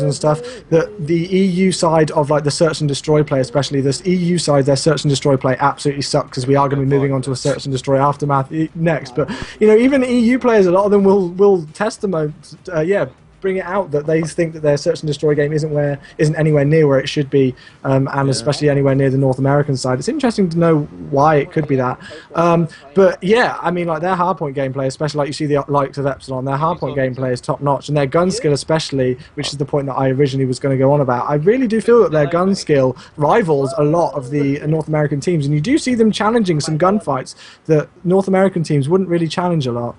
and stuff, that the EU side of like the search and destroy play, especially this EU side, their search and destroy play absolutely sucks, because we are going to be moving on to a search and destroy aftermath next. But even EU players, a lot of them will testimony, bring it out that they think that their search and destroy game isn't anywhere near where it should be, and especially anywhere near the North American side. It's interesting to know why it could be that. But yeah, I mean, like their hardpoint gameplay, especially like you see the likes of Epsilon, their hardpoint gameplay is top notch, and their gun skill especially, which is the point that I originally was going to go on about. I really do feel that their gun skill rivals a lot of the North American teams, and you do see them challenging some gunfights that North American teams wouldn't really challenge a lot.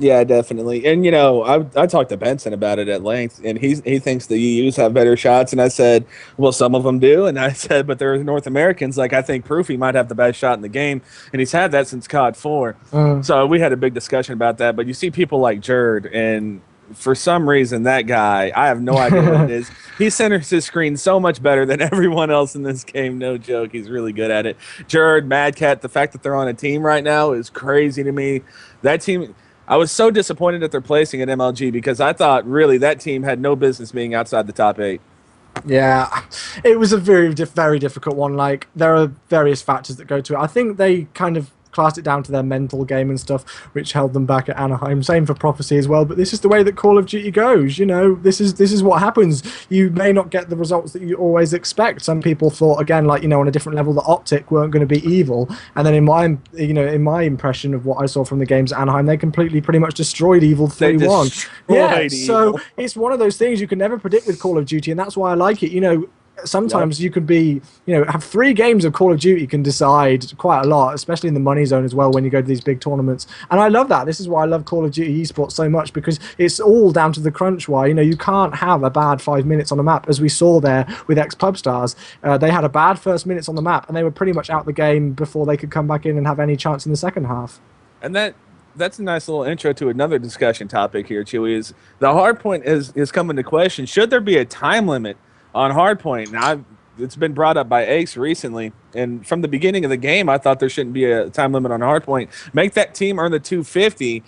Yeah, definitely. And, I talked to Benson about it at length, and he thinks the EUs have better shots. And I said, well, some of them do. And I said, but they're North Americans. Like, I think Proofy might have the best shot in the game, and he's had that since COD 4. So we had a big discussion about that. But you see people like Jerd, and for some reason, that guy, I have no idea what it is. He centers his screen so much better than everyone else in this game. No joke. He's really good at it. Jerd, Mad Cat, the fact that they're on a team right now is crazy to me. That team... I was so disappointed at their placing at MLG, because I thought really that team had no business being outside the top 8. Yeah, it was a very difficult one. Like, there are various factors that go to it. I think they kind of classed it down to their mental game and stuff, which held them back at Anaheim. Same for Prophecy as well. But this is the way that Call of Duty goes. This is what happens. You may not get the results that you always expect. Some people thought, again, like on a different level, that Optic weren't going to be evil. And then in my impression of what I saw from the games at Anaheim, they completely pretty much destroyed Evil 3-1. Yeah, so it's one of those things you can never predict with Call of Duty, and that's why I like it. Sometimes you could be, have 3 games of Call of Duty can decide quite a lot, especially in the money zone as well when you go to these big tournaments. And I love that. This is why I love Call of Duty Esports so much, because it's all down to the crunch wire. You can't have a bad 5 minutes on a map, as we saw there with ex-Pubstars. They had a bad first minutes on the map, and they were pretty much out the game before they could come back in and have any chance in the second half. And that's a nice little intro to another discussion topic here, Chewy, is the hardpoint is coming to question. Should there be a time limit on hardpoint? Now, it's been brought up by Ace recently, and from the beginning of the game, I thought there shouldn't be a time limit on hardpoint. Make that team earn the 250,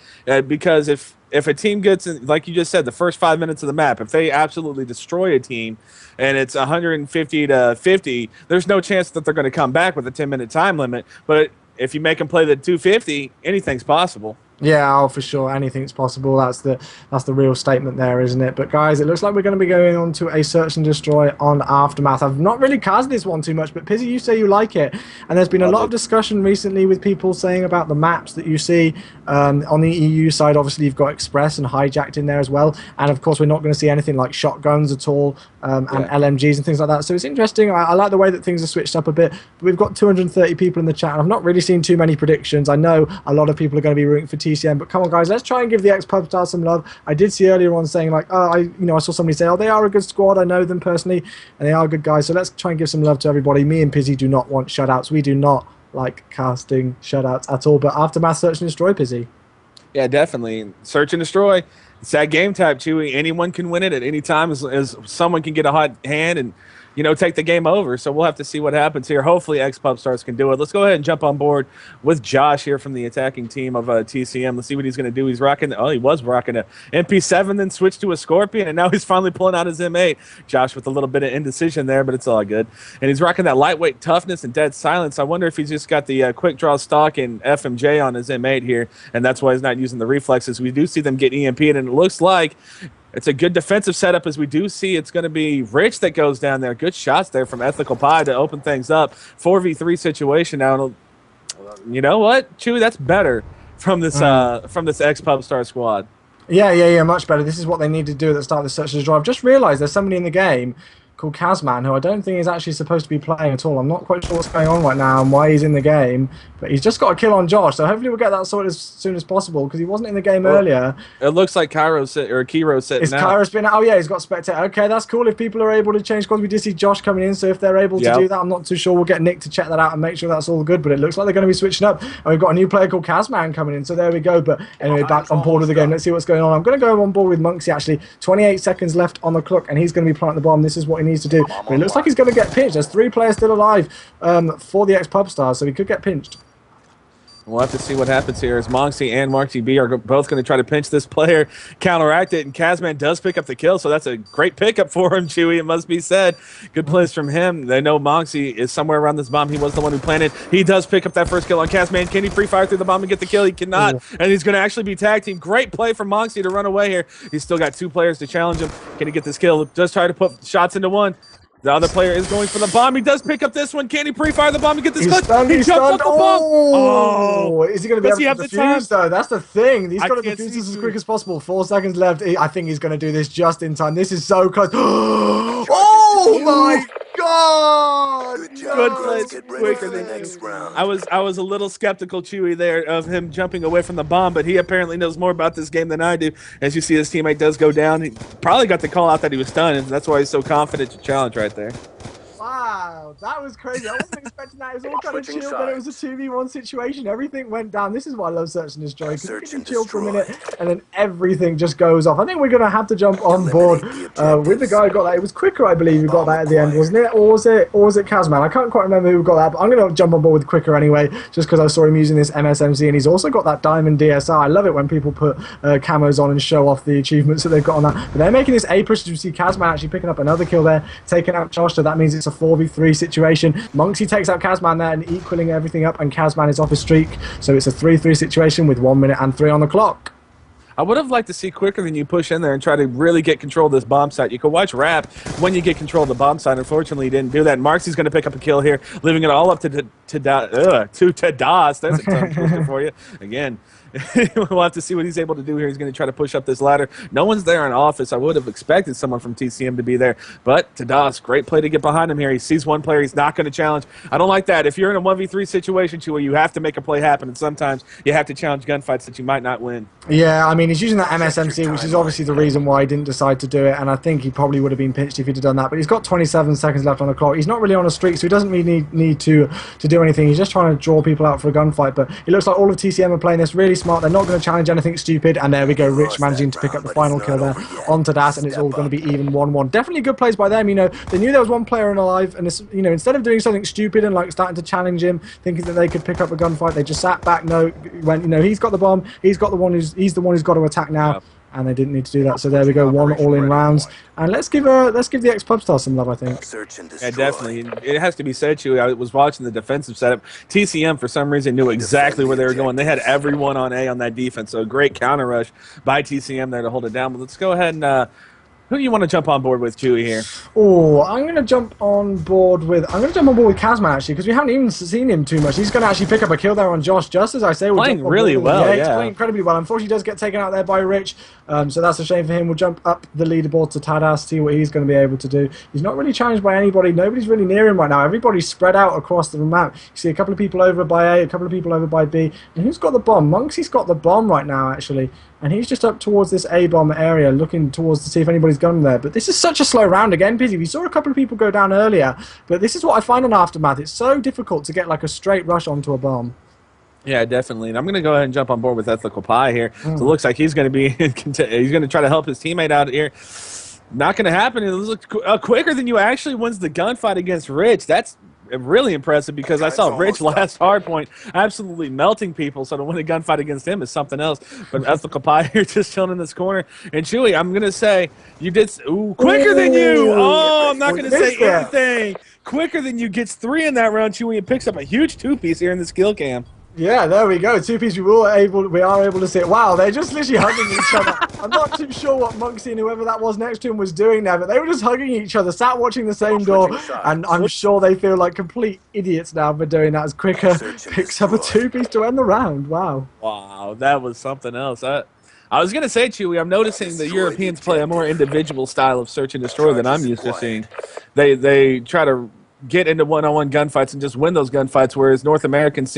because if a team gets, like you just said, the first 5 minutes of the map, if they absolutely destroy a team and it's 150 to 50, there's no chance that they're going to come back with a 10-minute time limit. But if you make them play the 250, anything's possible. Yeah, for sure. Anything's possible. That's the real statement there, isn't it? But guys, it looks like we're going to be going on to a search and destroy on Aftermath. I've not really cast this one too much, but Pizzy, you say you like it, and there's been a lot of discussion recently with people saying about the maps that you see on the EU side. Obviously, you've got Express and Hijacked in there as well, and of course, we're not going to see anything like shotguns at all, and LMGs and things like that. So it's interesting. I like the way that things are switched up a bit. But we've got 230 people in the chat, and I've not really seen too many predictions. I know a lot of people are going to be rooting for TCM, but come on, guys, let's try and give the ex-Pubstars some love. I did see earlier on saying like, I saw somebody say, they are a good squad. I know them personally, and they are good guys. So let's try and give some love to everybody. Me and Pizzy do not want shutouts. We do not like casting shutouts at all. But Aftermath, search and destroy, Pizzy. Yeah, definitely. Search and destroy. It's that game type, Chewy. Anyone can win it at any time, as someone can get a hot hand and take the game over. So we'll have to see what happens here. Hopefully ex-Pubstars can do it. Let's go ahead and jump on board with Josh here from the attacking team of TCM. Let's see what he's going to do. He's rocking, he was rocking a MP7, then switched to a Scorpion, and now he's finally pulling out his M8. Josh with a little bit of indecision there, but it's all good. And he's rocking that lightweight toughness and dead silence. I wonder if he's just got the quick draw stock and FMJ on his M8 here, and that's why he's not using the reflexes. We do see them get EMP'd, and it looks like it's a good defensive setup, as we do see it's going to be Rich that goes down there. Good shots there from Ethical Pie to open things up. 4v3 situation now. You know what, Chewy? That's better from this ex-Pubstar squad. Yeah, much better. This is what they need to do at the start of the search and destroy. I've just realised there's somebody in the game called Kazman, who I don't think is actually supposed to be playing at all. I'm not quite sure what's going on right now and why he's in the game, but he's just got a kill on Josh, so hopefully we'll get that sorted as soon as possible, because he wasn't in the game earlier. It looks like Kairo's sitting Is Kairo's been? Oh yeah, he's got Spectator. Okay, that's cool if people are able to change squads. We did see Josh coming in, so if they're able to do that, I'm not too sure. We'll get Nick to check that out and make sure that's all good, but it looks like they're going to be switching up, and we've got a new player called Kazman coming in, so there we go. But anyway, back on board with the game. Let's see what's going on. I'm going to go on board with Monksy, actually. 28 seconds left on the clock, and he's going to be planting the bomb. This is what he needs to do. But it looks like he's going to get pinched. There's 3 players still alive for the ex-Pubstars, so he could get pinched. We'll have to see what happens here as Monksy and Marky B are both going to try to pinch this player, counteract it, and Kazman does pick up the kill, so that's a great pickup for him, Chewy, it must be said. Good plays from him. They know Monksy is somewhere around this bomb. He was the one who planted. He does pick up that first kill on Kazman. Can he free fire through the bomb and get the kill? He cannot, and he's going to actually be tag team. Great play from Monksy to run away here. He's still got 2 players to challenge him. Can he get this kill? Does try to put shots into one. The other player is going for the bomb. He does pick up this one. Can he pre-fire the bomb and get this clutch? He jumps up the bomb. Oh, is he going to be able to defuse, though? That's the thing. He's got to defuse this as quick as possible. 4 seconds left. I think he's going to do this just in time. This is so close. Oh, my God. Good place. Quicker than next round. I was a little skeptical, Chewy, there of him jumping away from the bomb, but he apparently knows more about this game than I do. As you see, his teammate does go down. He probably got the call out that he was stunned, and that's why he's so confident to challenge right there. Wow, that was crazy. I wasn't expecting that. It was all kind of chill, but it was a 2v1 situation. Everything went down. This is why I love Search and Destroy, because you can chill for a minute and then everything just goes off. I think we're going to have to jump on board with the guy who got that. It was Quicker, I believe, who got that at the end, wasn't it? Or was it Kazman? I can't quite remember who got that, but I'm going to jump on board with Quicker anyway, just because I saw him using this MSMC, and he's also got that Diamond DSR. I love it when people put camos on and show off the achievements that they've got on that. But they're making this A push. You see Kazman actually picking up another kill there, taking out Josh, so that means it's a 4v3 situation. Monksy takes out Kazman there and equaling everything up, and Kazman is off his streak, so it's a 3-3 situation with 1 minute and 3 on the clock. I would have liked to see Quicker than you push in there and try to really get control of this bomb site. You can watch Rap when you get control of the bomb site. Unfortunately, he didn't do that. Marksy's going to pick up a kill here, leaving it all up to Tadas. That's a tongue twister for you. Again, we'll have to see what he's able to do here. He's going to try to push up this ladder. No one's there in office. I would have expected someone from TCM to be there, but Tadas, great play to get behind him here. He sees one player. He's not going to challenge. I don't like that. If you're in a 1v3 situation, where you have to make a play happen, and sometimes you have to challenge gunfights that you might not win. Yeah, I mean, he's using that MSMC, which is obviously the reason why he didn't decide to do it, and I think he probably would have been pinched if he'd have done that, but he's got 27 seconds left on the clock. He's not really on a streak, so he doesn't really need to do anything. He's just trying to draw people out for a gunfight, but it looks like all of TCM are playing this really smart. They're not going to challenge anything stupid, and there we go, Rich managing to pick up the final kill there onto Das, and it's all going to be even 1-1. Definitely good plays by them. They knew there was one player alive, and this, instead of doing something stupid and like starting to challenge him, thinking that they could pick up a gunfight, they just sat back. No, went, he's got the bomb, he's the one who's got to attack now. Yep. And they didn't need to do that, so there we go, 1 all-in rounds, and let's give the ex-Pubstars some love, I think. Yeah, definitely. It has to be said, Chewy. I was watching the defensive setup. TCM, for some reason, knew exactly where they were going. They had everyone on A on that defense, so a great counter rush by TCM there to hold it down. But let's go ahead and who do you want to jump on board with, Chewy, here? Oh, I'm going to jump on board with Kazman, actually, because we haven't even seen him too much. He's going to actually pick up a kill there on Josh, just as I say. We'll playing really well, yeah. He's playing incredibly well. Unfortunately, he does get taken out there by Rich, so that's a shame for him. We'll jump up the leaderboard to Tadas, see what he's going to be able to do. He's not really challenged by anybody. Nobody's really near him right now. Everybody's spread out across the map. You see a couple of people over by A, a couple of people over by B. And who's got the bomb? Monksy's got the bomb right now, actually. And he's just up towards this A-bomb area, looking towards to see if anybody's gone there. But this is such a slow round again, Busy. We saw a couple of people go down earlier, but this is what I find on Aftermath. It's so difficult to get like a straight rush onto a bomb. Yeah, definitely. And I'm going to go ahead and jump on board with Ethical Pie here. So it looks like he's going to be he's going to try to help his teammate out here. Not going to happen. It looks quicker than you actually wins the gunfight against Rich. That's really impressive, because I saw Rich last hardpoint absolutely melting people, so to win a gunfight against him is something else. But Ethical Pie here just chilling in this corner. And Chewy, I'm going to say you did quicker than you. Oh, I'm not going to say anything. Quicker than you gets 3 in that round, Chewy, and picks up a huge 2-piece here in the skill cam. Yeah, there we go. 2-piece. We are able to see it. Wow, they're just literally hugging each other. I'm not too sure what Monksy and whoever that was next to him was doing there, but they were just hugging each other, sat watching the same door, and I'm sure they feel like complete idiots now for doing that, as Quicker picks up a 2-piece to end the round. Wow. Wow, that was something else. I was going to say, Chewy, I'm noticing the Europeans play a more individual style of search and destroy than I'm used to seeing. They try to get into one-on-one gunfights and just win those gunfights, whereas North Americans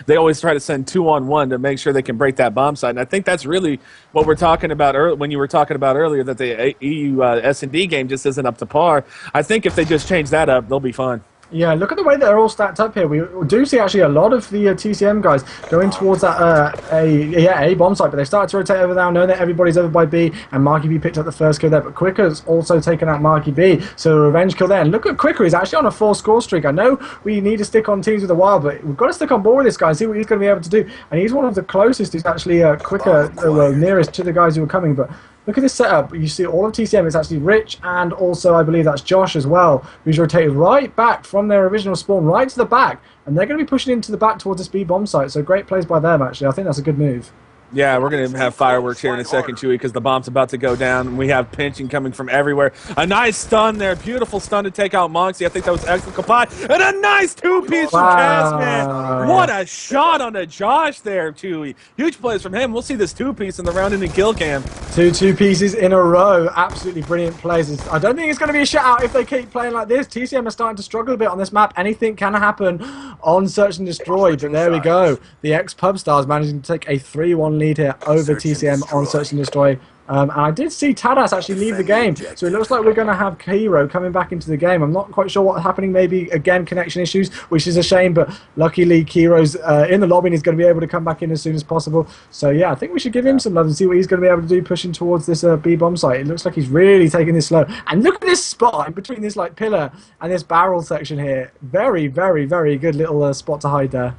they always try to send 2-on-1 to make sure they can break that bomb site. And I think that's really what we're talking about when you were talking about earlier, that the EU S&D game just isn't up to par. I think if they just change that up, they'll be fine. Yeah, look at the way they're all stacked up here. We do see actually a lot of the TCM guys going towards that A bomb site, but they started to rotate over now, knowing that everybody's over by B, and Marky B picked up the first kill there, but Quicker's also taken out Marky B, so a revenge kill there. And look at Quicker, he's actually on a 4-score streak. I know we need to stick on teams with a while, but we've got to stick on board with this guy and see what he's going to be able to do. And he's one of the closest, he's actually Quicker, nearest to the guys who are coming, but look at this setup. You see all of TCM. It's actually Rich and also I believe that's Josh as well, who's rotated right back from their original spawn right to the back. And they're going to be pushing into the back towards this B bomb site. So great plays by them, actually. I think that's a good move. Yeah, we're going to have fireworks here in a second, Chewy, because the bomb's about to go down. We have pinching coming from everywhere. A nice stun there. Beautiful stun to take out Monksy. I think that was excellent. Kapai. And a nice two-piece from Casman. What a shot on the Josh there, Chewy. Huge plays from him. We'll see this two-piece in the round in kill cam. Two pieces in a row. Absolutely brilliant plays. I don't think it's going to be a shutout if they keep playing like this. TCM are starting to struggle a bit on this map. Anything can happen on Search and Destroy. But there we go. The ex-Pubstars managing to take a 3-1 lead here over TCM on Search and Destroy. And I did see Tadas actually leave the game, so it looks like we're going to have Kiro coming back into the game. I'm not quite sure what's happening, maybe again connection issues, which is a shame, but luckily Kiro's in the lobby and he's going to be able to come back in as soon as possible. So yeah, I think we should give him some love and see what he's going to be able to do pushing towards this B bomb site. It looks like he's really taking this slow. And look at this spot in between this like pillar and this barrel section here. Very, very, very good little spot to hide there.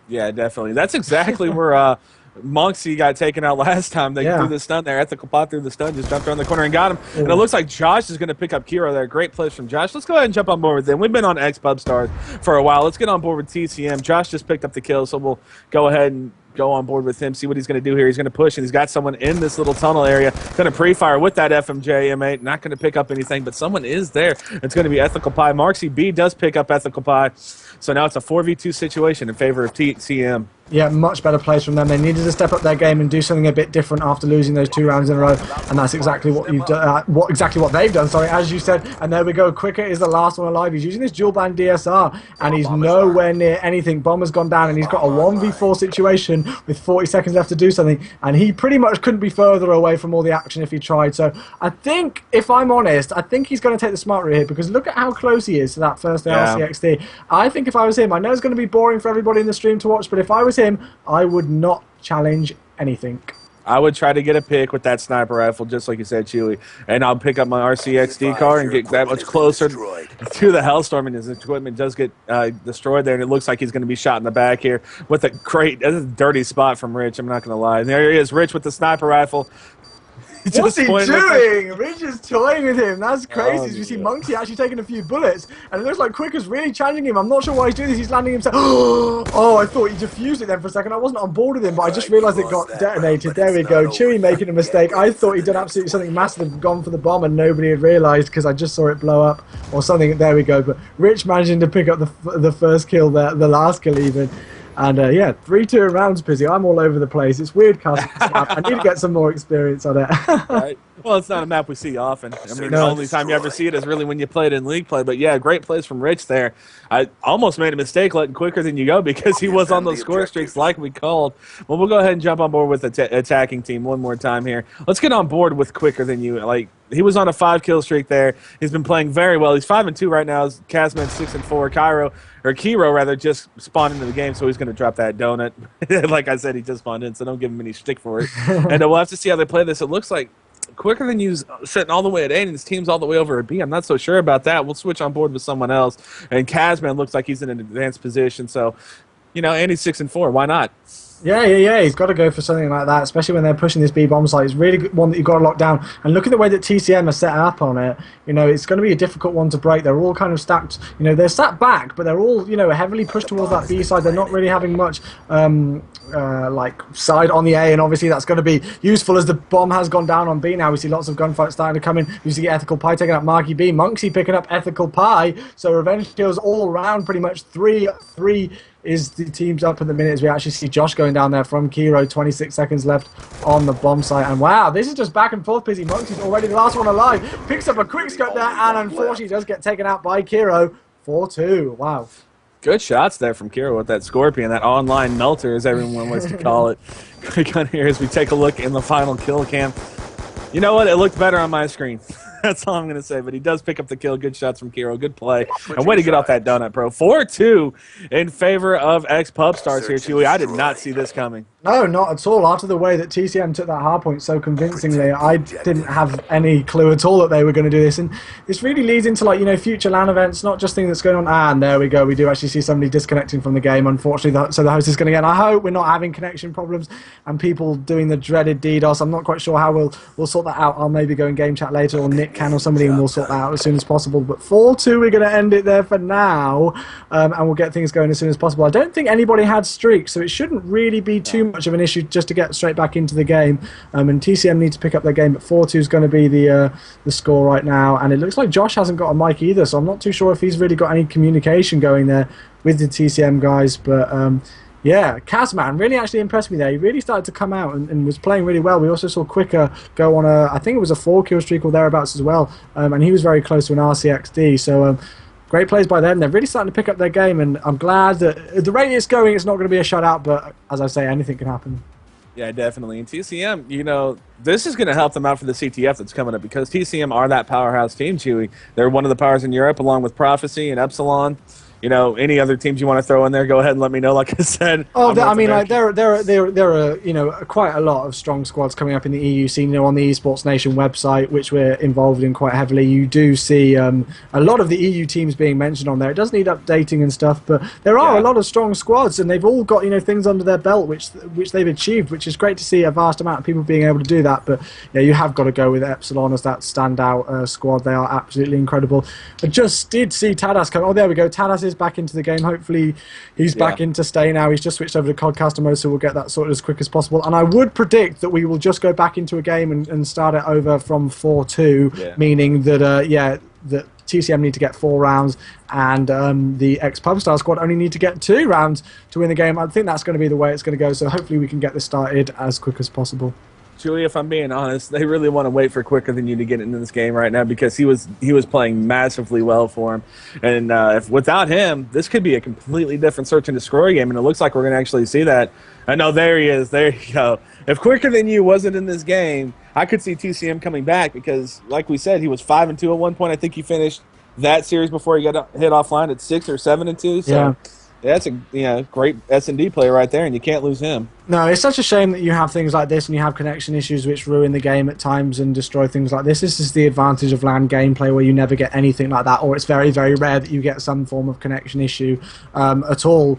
Yeah, definitely. That's exactly where Monksy got taken out last time. They threw the stun there. Ethical Pot threw the stun, just jumped around the corner and got him. And it looks like Josh is going to pick up Kiro there. Great plays from Josh. Let's go ahead and jump on board with them. We've been on ex-Pubstars for a while. Let's get on board with TCM. Josh just picked up the kill, so we'll go ahead and go on board with him, see what he's going to do here. He's going to push, and he's got someone in this little tunnel area. Going to pre-fire with that FMJ M8. Not going to pick up anything, but someone is there. It's going to be Ethical Pie. Marksy B does pick up Ethical Pie. So now it's a 4v2 situation in favor of TCM. Yeah, much better plays from them. They needed to step up their game and do something a bit different after losing those 2 rounds in a row, and that's exactly what you've done. What they've done. Sorry, as you said. And there we go. Quicker is the last one alive. He's using this dual band DSR, and he's nowhere near anything. Bomber's gone down, and he's got a 1v4 situation with 40 seconds left to do something, and he pretty much couldn't be further away from all the action if he tried. So I think, if I'm honest, I think he's going to take the smart route here, because look at how close he is to that first LCXD. I think if I was him, I know it's going to be boring for everybody in the stream to watch, but if I was him, I would not challenge anything. I would try to get a pick with that sniper rifle, just like you said, Chewy, and I'll pick up my RCXD car and get that much closer to the Hellstorm, and his equipment does get destroyed there, and it looks like he's going to be shot in the back here with a great, that's a dirty spot from Rich, I'm not going to lie. And there he is, Rich with the sniper rifle. What's he doing? Rich is toying with him. That's crazy. You see Monksy actually taking a few bullets, and it looks like Quicker's really challenging him. I'm not sure why he's doing this. He's landing himself. Oh, I thought he defused it then for a second. I wasn't on board with him, but I just realised it got detonated. There we go. Chewy making a mistake. I thought he'd done absolutely something massive and gone for the bomb, and nobody had realised because I just saw it blow up or something. There we go. But Rich managing to pick up the first kill there, the last kill even. And yeah, 3-2 rounds, Pizzy. I'm all over the place. It's weird casting this map. I need to get some more experience on it. Right. Well, it's not a map we see often. I mean, the only time you ever see it is really when you play it in league play. But yeah, great plays from Rich there. I almost made a mistake letting Quicker Than You go because he was on those score streaks like we called. Well, we'll go ahead and jump on board with the attacking team one more time here. Let's get on board with Quicker Than You. Like, he was on a 5-kill streak there. He's been playing very well. He's 5-2 right now. Casman 6-4. Kiro rather just spawned into the game, so he's going to drop that donut. Like I said, he just spawned in, so don't give him any stick for it. And we'll have to see how they play this. It looks like Quicker Than You's sitting all the way at A, and his team's all the way over at B. I'm not so sure about that. We'll switch on board with someone else. And Casman looks like he's in an advanced position, so, you know, and he's 6-4. Why not? Yeah. He's got to go for something like that, especially when they're pushing this B bomb site. It's really good one that you've got to lock down. And look at the way that TCM are set up on it. You know, it's going to be a difficult one to break. They're all kind of stacked. You know, they're sat back, but they're all, you know, heavily pushed towards that B side. They're not really having much like side on the A, and obviously that's going to be useful as the bomb has gone down on B now. We see lots of gunfights starting to come in. We see Ethical Pie taking up Marky B, Monksy picking up Ethical Pie. So revenge kills all around, pretty much 3 is the teams up in the minute as we actually see Josh going down there from Kiro. 26 seconds left on the bomb site, and wow, this is just back and forth. Pizzy Monksy's already the last one alive, picks up a quick scope there, and unfortunately does get taken out by Kiro. 4-2. Wow. Good shots there from Kiro with that Scorpion, that online melter, as everyone likes to call it. Quick on here as we take a look in the final kill cam. You know what? It looked better on my screen. That's all I'm going to say. But he does pick up the kill. Good shots from Kiro. Good play. And way to get off that donut, bro. 4-2 in favor of ex-Pubstars here, Chewy. I did not see this coming. No, not at all. After the way that TCM took that hard point so convincingly, I didn't have any clue at all that they were going to do this. And this really leads into, like, you know, future LAN events, not just things that's going on. And there we go. We do actually see somebody disconnecting from the game, unfortunately. So the host is going to get, and I hope we're not having connection problems and people doing the dreaded DDoS. I'm not quite sure how we'll sort that out. I'll maybe go in game chat later, or Nick can, or somebody, and we'll sort that out as soon as possible. But 4-2, we're going to end it there for now, and we'll get things going as soon as possible. I don't think anybody had streaks, so it shouldn't really be too much of an issue just to get straight back into the game. And TCM need to pick up their game, but 4-2 is going to be the score right now. And it looks like Josh hasn't got a mic either, so I'm not too sure if he's really got any communication going there with the TCM guys. But yeah, Kazman really actually impressed me there. He really started to come out and was playing really well. We also saw Quicker go on I think it was a 4-kill streak or thereabouts as well, and he was very close to an RCXD. So great plays by them. They're really starting to pick up their game, and I'm glad that at the rate it's going, it's not going to be a shutout, but as I say, anything can happen. Yeah, definitely. And TCM, you know, this is going to help them out for the CTF that's coming up, because TCM are that powerhouse team, Chewy. They're one of the powers in Europe, along with Prophecy and Epsilon. You know, any other teams you want to throw in there, go ahead and let me know. Like I said, oh, I mean, like there are you know, quite a lot of strong squads coming up in the EU scene. You know, on the Esports Nation website, which we're involved in quite heavily, you do see a lot of the EU teams being mentioned on there. It does need updating and stuff, but there are a lot of strong squads, and they've all got, you know, things under their belt which they've achieved, which is great to see a vast amount of people being able to do that. But yeah, you have got to go with Epsilon as that standout squad. They are absolutely incredible. I just did see Tadas come. Oh, there we go. Tadas is back into the game. Hopefully he's back into stay now. He's just switched over to Codcaster mode, so we'll get that sorted as quick as possible. And I would predict that we will just go back into a game and start it over from 4-2, meaning that that TCM need to get 4 rounds, and the ex-Pubstar squad only need to get 2 rounds to win the game. I think that's going to be the way it's going to go, so hopefully we can get this started as quick as possible. Julie, if I'm being honest, they really want to wait for Quicker Than You to get into this game right now, because he was playing massively well for him. And if without him, this could be a completely different search and destroy game, and it looks like we're going to actually see that. I know, there he is. There you go. If Quicker Than You wasn't in this game, I could see TCM coming back, because, like we said, he was 5-2 at one point. I think he finished that series before he got hit offline at 6 or 7-2. So. Yeah. That's a great S&D player right there, and you can't lose him. No, it's such a shame that you have things like this and you have connection issues which ruin the game at times and destroy things like this. This is the advantage of LAN gameplay, where you never get anything like that, or it's very, very rare that you get some form of connection issue at all.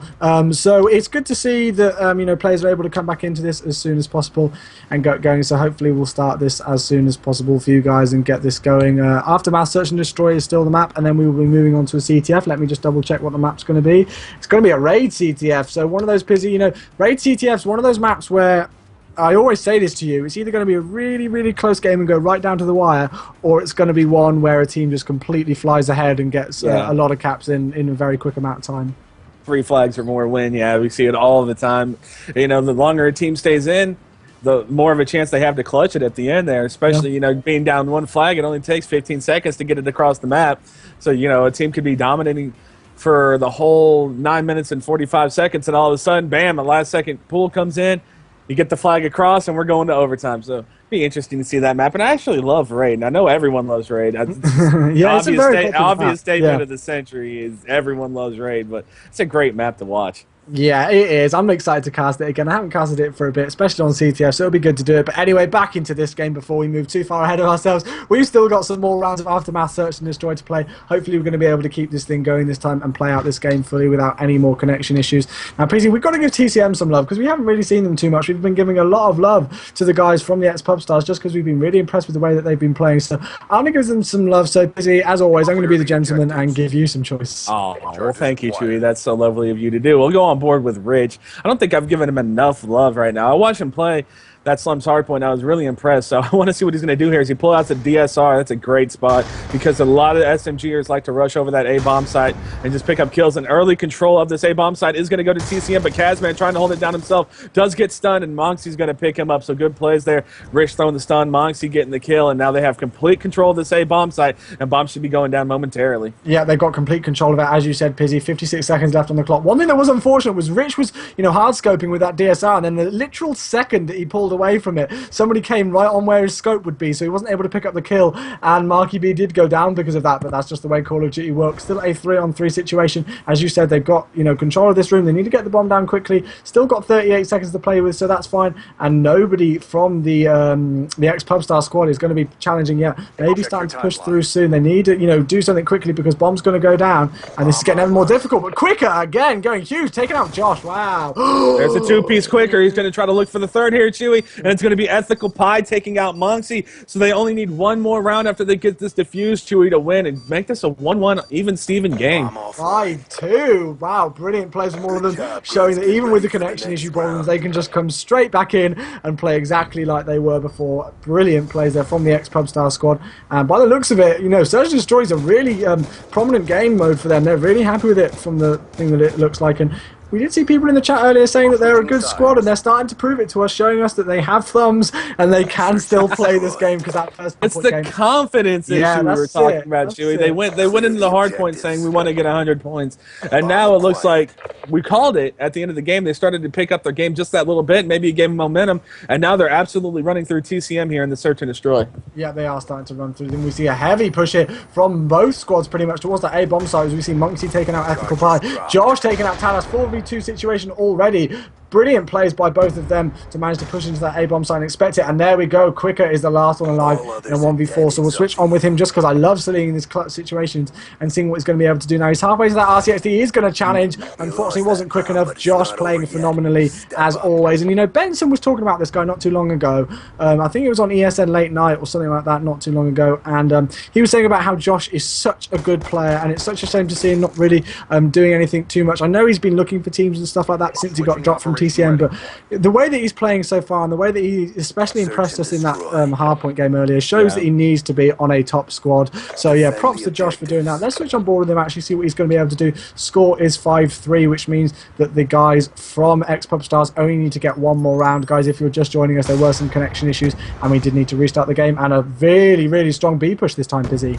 So it's good to see that you know, players are able to come back into this as soon as possible and get going. So hopefully we'll start this as soon as possible for you guys and get this going. Aftermath Search and Destroy is still the map, and then we will be moving on to a CTF. Let me just double check what the map's going to be. It's going to be a raid CTF. So one of those busy, you know, raid CTF's one of those maps where I always say this to you, it's either going to be a really, really close game and go right down to the wire, or it's going to be one where a team just completely flies ahead and gets a lot of caps in a very quick amount of time. 3 flags or more win. Yeah, we see it all the time. You know, the longer a team stays in, the more of a chance they have to clutch it at the end there, especially, you know, being down 1 flag. It only takes 15 seconds to get it across the map. So, you know, a team could be dominating for the whole 9 minutes and 45 seconds, and all of a sudden, bam, a last-second pull comes in, you get the flag across, and we're going to overtime. So it'd be interesting to see that map. And I actually love Raid, and I know everyone loves Raid. Yeah, it's a very obvious statement of the century is everyone loves Raid, but it's a great map to watch. Yeah, it is. I'm excited to cast it again. I haven't casted it for a bit, especially on CTF, so it'll be good to do it. But anyway, back into this game before we move too far ahead of ourselves. We've still got some more rounds of Aftermath Search and Destroy to play. Hopefully we're going to be able to keep this thing going this time and play out this game fully without any more connection issues. Now, Peasy, we've got to give TCM some love, because we haven't really seen them too much. We've been giving a lot of love to the guys from the ex-Pubstars just because we've been really impressed with the way that they've been playing. So I'm going to give them some love. So, Peasy, as always, I'm going to be the gentleman and give you some choice. Oh, well, thank you, Chewy. That's so lovely of you to do. We'll go on board with Ridge. I don't think I've given him enough love right now. I watched him play that Slum's Hardpoint. I was really impressed, so I want to see what he's going to do here. As he pull out the DSR, that's a great spot, because a lot of SMGers like to rush over that A-bomb site and just pick up kills. And early control of this A-bomb site is going to go to TCM, but Kazman, trying to hold it down himself, does get stunned, and Monxie's going to pick him up. So good plays there. Rich throwing the stun, Monxie getting the kill, and now they have complete control of this A-bomb site, and bomb should be going down momentarily. Yeah, they've got complete control of it, as you said, Pizzy. 56 seconds left on the clock. One thing that was unfortunate was Rich was, you know, hard scoping with that DSR, and then the literal second that he pulled pulled away from it. Somebody came right on where his scope would be, so he wasn't able to pick up the kill, and Marky B did go down because of that, but that's just the way Call of Duty works. Still a 3-on-3 situation. As you said, they've got, you know, control of this room. They need to get the bomb down quickly. Still got 38 seconds to play with, so that's fine. And nobody from the ex-Pubstar squad is going to be challenging yet. Maybe starting to push through soon. They need to, you know, do something quickly because bomb's going to go down, and this is getting ever more difficult. But Quicker again going huge, taking out Josh. Wow. There's a two-piece Quicker. He's going to try to look for the third here, Chewy, and it's going to be Ethical Pie taking out Monksy. So they only need one more round after they get this defused, Chewy, to win and make this a 1-1 even Steven game. 5-2. Wow, brilliant plays from all of them, showing that even with the connection issue problems, they can just come straight back in and play exactly like they were before. Brilliant plays there from the ex-Pubstar squad. And by the looks of it, you know, Search and Destroy is a really prominent game mode for them. They're really happy with it from the thing that it looks like. And we did see people in the chat earlier saying that they're a good squad, and they're starting to prove it to us, showing us that they have thumbs and they can still play this game because that first it's the game. Confidence issue we were talking about, Chewy. They went into the hard point saying we want to get 100 points, and now it looks like we called it at the end of the game. They started to pick up their game just that little bit, maybe it gave them momentum, and now they're absolutely running through TCM here in the Search and Destroy. Yeah, they are starting to run through them. We see a heavy push here from both squads pretty much towards that A bomb site. As we see Monksy taking out Ethical Pie, Josh taking out Talas. 4v2 situation already. Brilliant plays by both of them to manage to push into that A-bomb site and expect it. And there we go. Quicker is the last one alive in a 1v4. So we'll switch on with him just because I love seeing these clutch situations and seeing what he's going to be able to do now. He's halfway to that RCXD. He's going to challenge. Unfortunately, wasn't quick enough. Josh playing phenomenally as always. And, you know, Benson was talking about this guy not too long ago. I think it was on ESN Late Night or something like that not too long ago. And he was saying about how Josh is such a good player. And it's such a shame to see him not really doing anything too much. I know he's been looking for teams and stuff like that since he got dropped from TCM, but the way that he's playing so far and the way that he especially impressed us in that hardpoint game earlier shows that he needs to be on a top squad. So yeah, props to Josh for doing that. Let's switch on board with him, actually see what he's going to be able to do. Score is 5-3, which means that the guys from ex-Pubstars only need to get one more round. Guys, if you're just joining us, there were some connection issues and we did need to restart the game, and a really, really strong B push this time, Busy.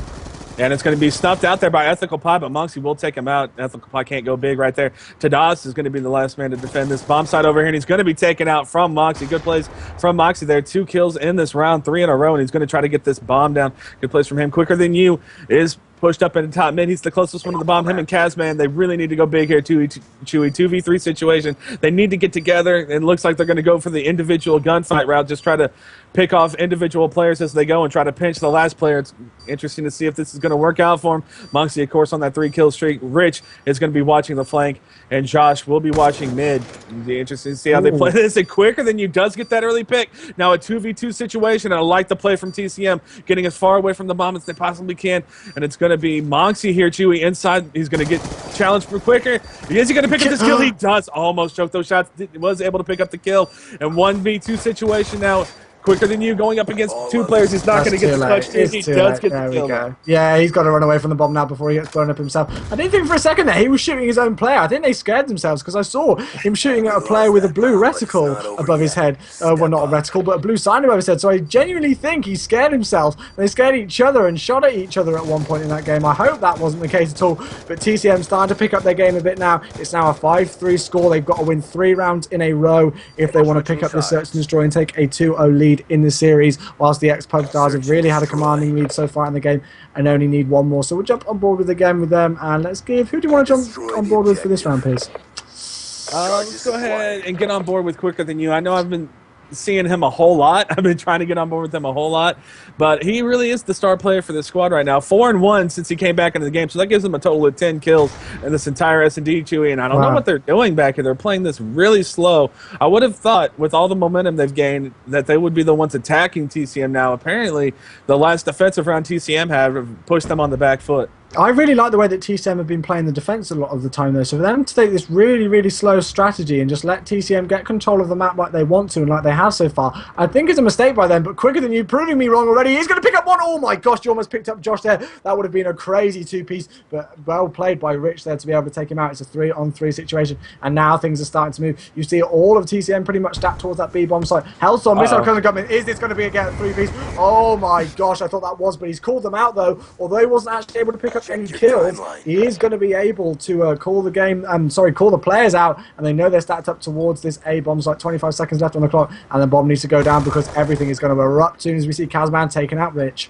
And it's going to be snuffed out there by Ethical Pie, but Monksy will take him out. Ethical Pie can't go big right there. Tadas is going to be the last man to defend this bomb site over here, and he's going to be taken out from Monksy. Good plays from Monksy there. 2 kills in this round, 3 in a row, and he's going to try to get this bomb down. Good plays from him. Quicker Than You is pushed up in the top mid. He's the closest one to the bomb. Him and Kazman, they really need to go big here, Chewy. 2v3 situation. They need to get together. It looks like they're going to go for the individual gunfight route, just try to pick off individual players as they go and try to pinch the last player. It's interesting to see if this is going to work out for him. Monksy, of course, on that 3-kill streak. Rich is going to be watching the flank, and Josh will be watching mid. It'll be interesting to see how they play this. And Quicker Than You does get that early pick. Now a 2v2 situation, and I like the play from TCM, getting as far away from the bomb as they possibly can. And it's going to be Monksy here, Chewy, inside. He's going to get challenged for Quicker. Is he going to pick up this kill? He does almost choke those shots. Was able to pick up the kill. And 1v2 situation now. Quicker Than You going up against 2 players. He's not going to get the clutch. He does get the kill. Yeah, he's got to run away from the bomb now before he gets blown up himself. I didn't think for a second there he was shooting his own player. I think they scared themselves because I saw him shooting at a player with a blue reticle above his head. Well, not a reticle, but a blue sign above his head. So I genuinely think he scared himself. They scared each other and shot at each other at one point in that game. I hope that wasn't the case at all. But TCM starting to pick up their game a bit now. It's now a 5-3 score. They've got to win 3 rounds in a row if they want to pick up the Search and Destroy and take a 2-0 lead in the series, whilst the ex-Pubstars have really had a commanding lead so far in the game and only need one more. So we'll jump on board with the game with them, and let's give... Who do you want to jump on board with for this round, please? Let's go ahead and get on board with Quicker Than You. I know I've been seeing him a whole lot. I've been trying to get on board with him a whole lot, but he really is the star player for this squad right now. 4-1 since he came back into the game, so that gives him a total of 10 kills in this entire S&D, Chewy, and I don't know what they're doing back here. They're playing this really slow. I would have thought with all the momentum they've gained that they would be the ones attacking TCM now. Apparently, the last defensive round TCM have pushed them on the back foot. I really like the way that TCM have been playing the defense a lot of the time, though. So for them to take this really, really slow strategy and just let TCM get control of the map like they want to and like they have so far, I think it's a mistake by them. But Quicker Than You, proving me wrong already. He's going to pick up one. Oh my gosh, you almost picked up Josh there. That would have been a crazy 2-piece, but well played by Rich there to be able to take him out. It's a 3-on-3 situation, and now things are starting to move. You see all of TCM pretty much stacked towards that B-bomb site. Hellstorm missile coming in. Is this going to be a 3-piece? Oh my gosh, I thought that was, but he's called them out though. Although he wasn't actually able to pick up and kills, he is going to be able to call the game, call the players out, and they know they're stacked up towards this A bomb. There's like 25 seconds left on the clock, and the bomb needs to go down because everything is going to erupt soon as we see Kazman taking out Rich.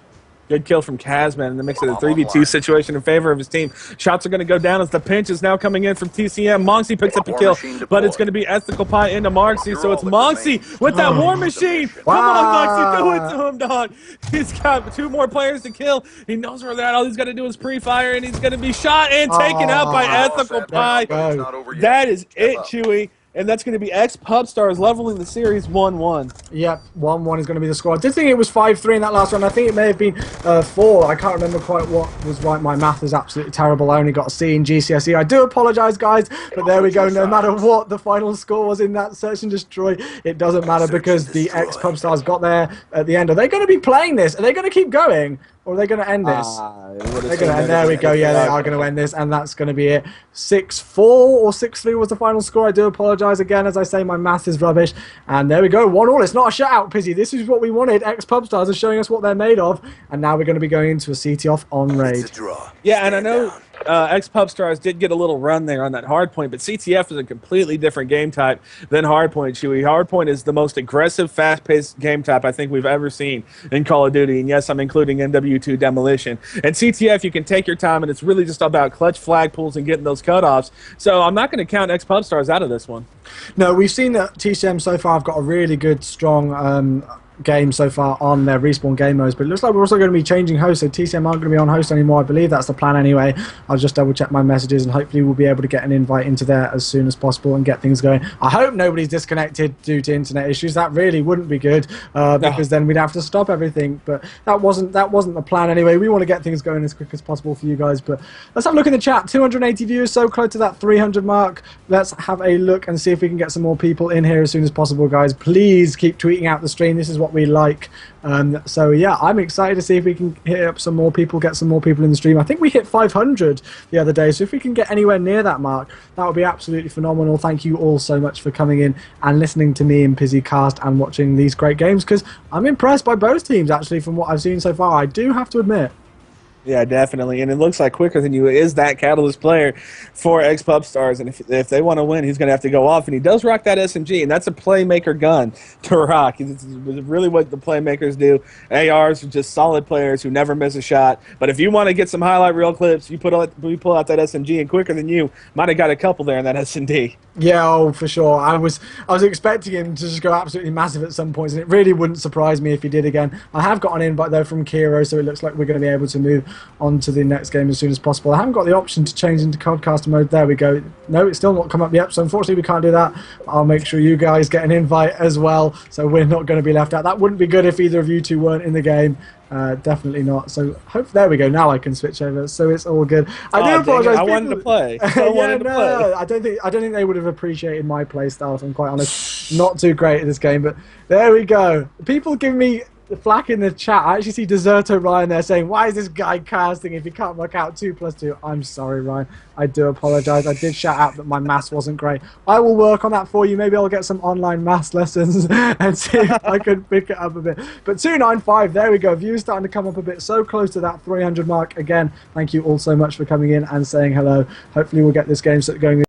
Good kill from Kazman in the mix of the 3v2 situation in favor of his team. Shots are going to go down as the pinch is now coming in from TCM. Monksy picks up a kill, but it's going to be Ethical Pie into Marksy, so it's Monksy with that War Machine. Come on, Monksy, do it to him, dog. He's got 2 more players to kill. He knows where they're at. All he's got to do is pre-fire, and he's going to be shot and taken out by Ethical Pie. That is it, Chewy. And that's going to be Pubstars leveling the series 1-1. Yep, 1-1 is going to be the score. I did think it was 5-3 in that last round. I think it may have been 4. I can't remember quite what was right. My math is absolutely terrible. I only got a C in GCSE. I do apologise, guys, but there we go. No matter what the final score was in that Search and Destroy, it doesn't matter because the Pubstars got there at the end. Are they going to be playing this? Are they going to keep going? Or are they going to end this? They're going to end. There we go. Yeah, they are going to end this, and that's going to be it. 6-4 or 6-3 was the final score. I do apologise again. As I say, my math is rubbish. And there we go. 1-1. It's not a shutout, Pizzy. This is what we wanted. Pubstars are showing us what they're made of. And now we're going to be going into a CT off on raid. Yeah, and I know Pubstars did get a little run there on that hardpoint, but CTF is a completely different game type than hardpoint, Chewy. Hardpoint is the most aggressive, fast-paced game type I think we've ever seen in Call of Duty, and yes, I'm including MW2 Demolition. And CTF, you can take your time, and it's really just about clutch flag pulls and getting those cutoffs. So I'm not going to count Pubstars out of this one. No, we've seen that TCM so far have got a really good, strong game so far on their Respawn game modes, but it looks like we're also going to be changing hosts, so TCM aren't going to be on host anymore. I believe that's the plan anyway. I'll just double check my messages and hopefully we'll be able to get an invite into there as soon as possible and get things going. I hope nobody's disconnected due to internet issues. That really wouldn't be good because then we'd have to stop everything, but that wasn't the plan anyway. We want to get things going as quick as possible for you guys, but let's have a look in the chat. 280 viewers, so close to that 300 mark. Let's have a look and see if we can get some more people in here as soon as possible, guys. Please keep tweeting out the stream. This is what we like. So yeah, I'm excited to see if we can hit up some more people, get some more people in the stream. I think we hit 500 the other day, so if we can get anywhere near that mark, that would be absolutely phenomenal. Thank you all so much for coming in and listening to me and Pizzy cast and watching these great games, because I'm impressed by both teams actually from what I've seen so far. I do have to admit. Yeah, definitely. And it looks like Quicker Than You is that catalyst player for Pubstars. And if they want to win, he's going to have to go off. And he does rock that SMG, and that's a playmaker gun to rock. It's really what the playmakers do. ARs are just solid players who never miss a shot. But if you want to get some highlight reel clips, you pull out that SMG, and Quicker Than You might have got a couple there in that S&D. Yeah, oh, for sure. I was expecting him to just go absolutely massive at some points, and it really wouldn't surprise me if he did again. I have got an invite, though, from Kiro, so it looks like we're going to be able to move on to the next game as soon as possible. I haven't got the option to change into Codcaster mode. There we go. No, it's still not come up yet, so unfortunately we can't do that. I'll make sure you guys get an invite as well, so we're not going to be left out. That wouldn't be good if either of you two weren't in the game. Definitely not. So there we go. Now I can switch over, so it's all good. I do apologise. I wanted to play. I don't think they would have appreciated my play style, if I'm quite honest. Not too great at this game, but there we go. People give me the flack in the chat. I actually see Deserto Ryan there saying, why is this guy casting if he can't work out 2 + 2? I'm sorry, Ryan. I do apologise. I did shout out that my maths wasn't great. I will work on that for you. Maybe I'll get some online maths lessons and see if I can pick it up a bit. But 295, there we go. Views starting to come up a bit. So close to that 300 mark. Again, thank you all so much for coming in and saying hello. Hopefully we'll get this game going